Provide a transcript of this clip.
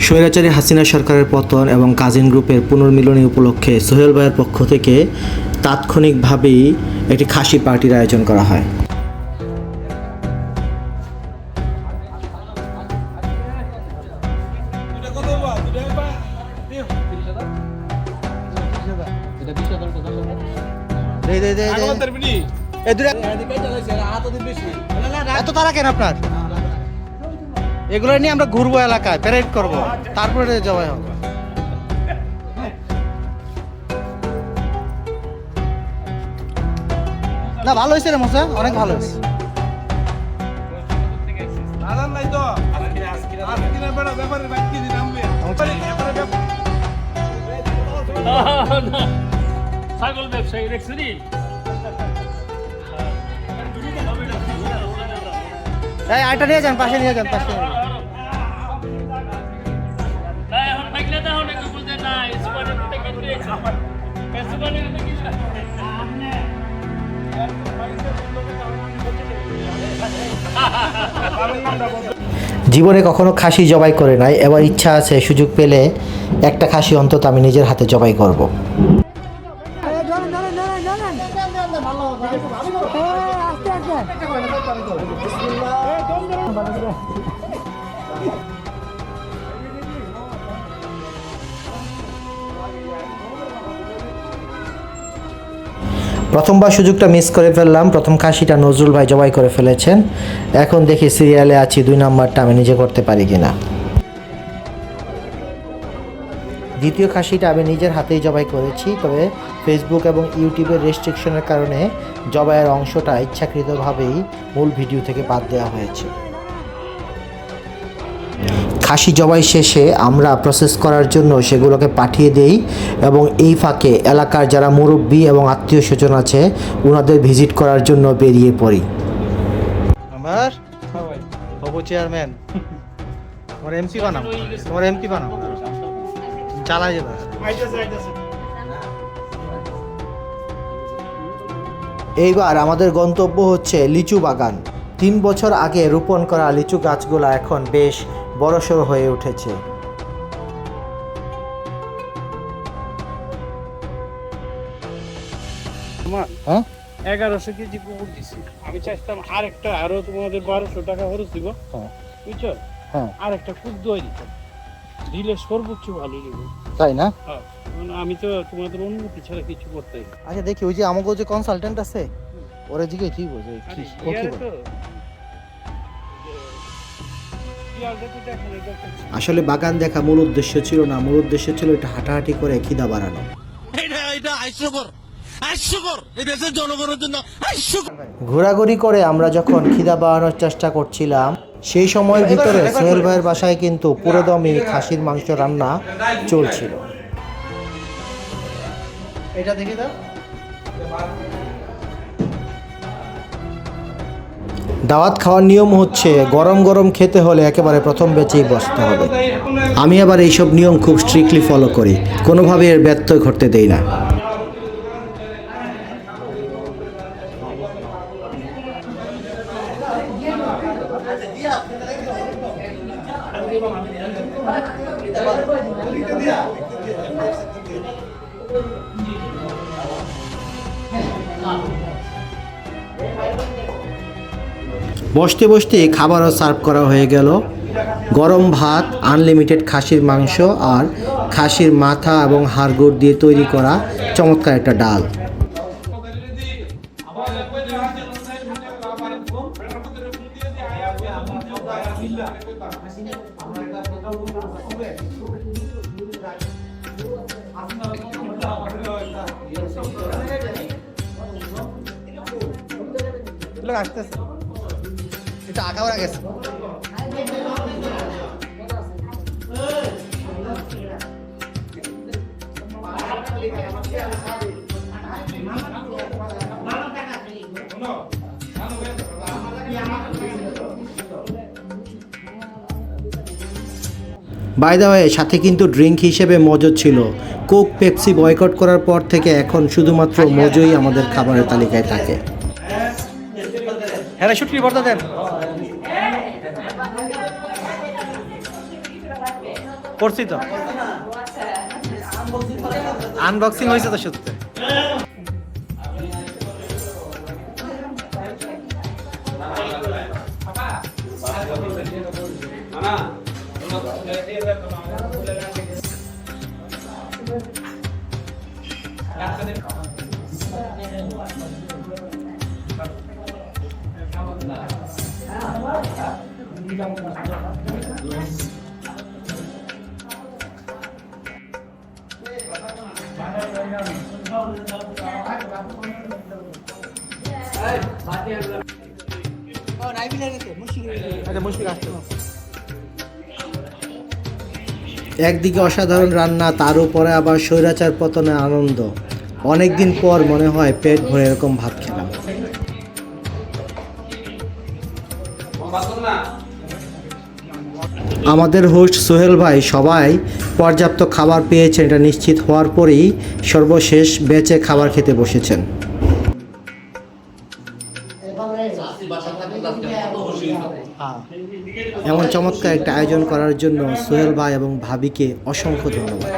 স্বৈরাচারী হাসিনা সরকারের পতন এবং কাজিন গ্রুপের পুনর্মিলনী উপলক্ষে সোহেল ভাইয়ের পক্ষ থেকে তাৎক্ষণিকভাবেই একটি খাসি পার্টির আয়োজন করা হয়। এত তারা কেন আপনার? এগুলো নিয়ে আমরা ঘুরবো, এলাকায় প্যারেড করবো, তারপরে জবাই হবে। না ভালো হয়েছে রে মশা, অনেক ভালো হয়েছে। ছাগল ব্যবসায়ী দেখছি আইটা নিয়ে যান, পাশে নিয়ে যান, পাশে নিয়ে যান। জীবনে কখনো খাসি জবাই করে নাই, এবার ইচ্ছা আছে সুযোগ পেলে একটা খাসি অন্তত আমি নিজের হাতে জবাই করব। প্রথমবার সুযোগটা মিস করে ফেললাম। প্রথম খাসিটা নজরুল ভাই জবাই করে ফেলেছেন। এখন দেখি সিরিয়ালে আছি, 2 নাম্বারটা আমি নিজে করতে পারি কিনা। দ্বিতীয় খাসিটা আমি নিজের হাতেই জবাই করেছি, তবে ফেসবুক এবং ইউটিউবের রেস্ট্রিকশনের কারণে জবাইয়ের অংশটা ইচ্ছাকৃতভাবেই মূল ভিডিও থেকে বাদ দেওয়া হয়েছে। খাসি জবাই শেষে আমরা প্রসেস করার জন্য সেগুলোকে পাঠিয়ে দেই এবং এই ফাঁকে এলাকার যারা মুরব্বী এবং আত্মীয় স্বজন আছে ওনাদের ভিজিট করার জন্য বেরিয়ে পড়ি। আমার হবু চেয়ারম্যান, তোমার এমপি বানাও, তোমার এমপি বানাও, চালাই যেতে। এইবার আমাদের গন্তব্য হচ্ছে লিচু বাগান। 3 বছর আগে রোপণ করা লিচু গাছগুলো এখন বেশ বড়সড় হয়ে উঠেছে। হ্যাঁ 1100 কেজি গোবর দিছি। আমি চাইতাম আরো তোমাদের 1200 টাকা খরচ দিব, বুঝছো? হ্যাঁ আরেকটা খুব দই দিতাম, দিলে সর্বোচ্চ ভালো দিব। তাই না? আমি তো তোমাদের অনুমতি ছাড়া কিছু করতে। আচ্ছা দেখি, ওই যে আমাকে যে কনসালটেন্ট আছে ওরা জিজ্ঞেস কি বোঝে, আসলে বাগান দেখা মূল উদ্দেশ্য ছিল না, মূল উদ্দেশ্য ছিল এটা হাঁটাহাঁটি করে খিদা বাড়ানো। ঘোরাঘুরি করে আমরা যখন খিদা বাড়ানোর চেষ্টা করছিলাম সেই সময়ের ভিতরে সোহেল ভাইয়ের বাসায় কিন্তু পুরোদমই খাসির মাংস রান্না চলছিল। এটা দেখে দাও। দাওয়াত খাওয়ার নিয়ম হচ্ছে গরম গরম খেতে হলে একেবারে প্রথম বেচেই বসতে হবে। আমি আবার এইসব নিয়ম খুব স্ট্রিক্টলি ফলো করি, কোনোভাবে এর ব্যত্যয় ঘটতে দেই না। বসতে বসতে খাবারও সার্ভ করা হয়ে গেল। গরম ভাত, আনলিমিটেড খাসির মাংস আর খাসির মাথা এবং হাড়গোড় দিয়ে তৈরি করা চমৎকার একটা ডাল। আসতেছে, এটা আগাওয়া গেছে। বাই দ্য ওয়ে, সাথে কিন্তু ড্রিঙ্ক হিসেবে মজো ছিল। কোক পেপসি বয়কট করার পর থেকে এখন শুধুমাত্র মজোই আমাদের খাবারের তালিকায় থাকে। হ্যাঁ শুটকি ভর্তা দেন। করছি তো, আনবক্সিং হয়েছে তো সত্যি। আচ্ছা, মুশফিক আসছে। একদিকে অসাধারণ রান্না, তার উপরে আবার স্বৈরাচার পতনের আনন্দ। অনেকদিন পর মনে হয় পেট ভরে এরকম ভাত খেলাম। আমাদের হোস্ট সোহেল ভাই সবাই পর্যাপ্ত খাবার পেয়েছেন এটা নিশ্চিত হওয়ার পরেই সর্বশেষ বেঁচে খাবার খেতে বসেছেন। এমন চমৎকার একটা আয়োজন করার জন্য সোহেল ভাই এবং ভাবিকে অসংখ্য ধন্যবাদ।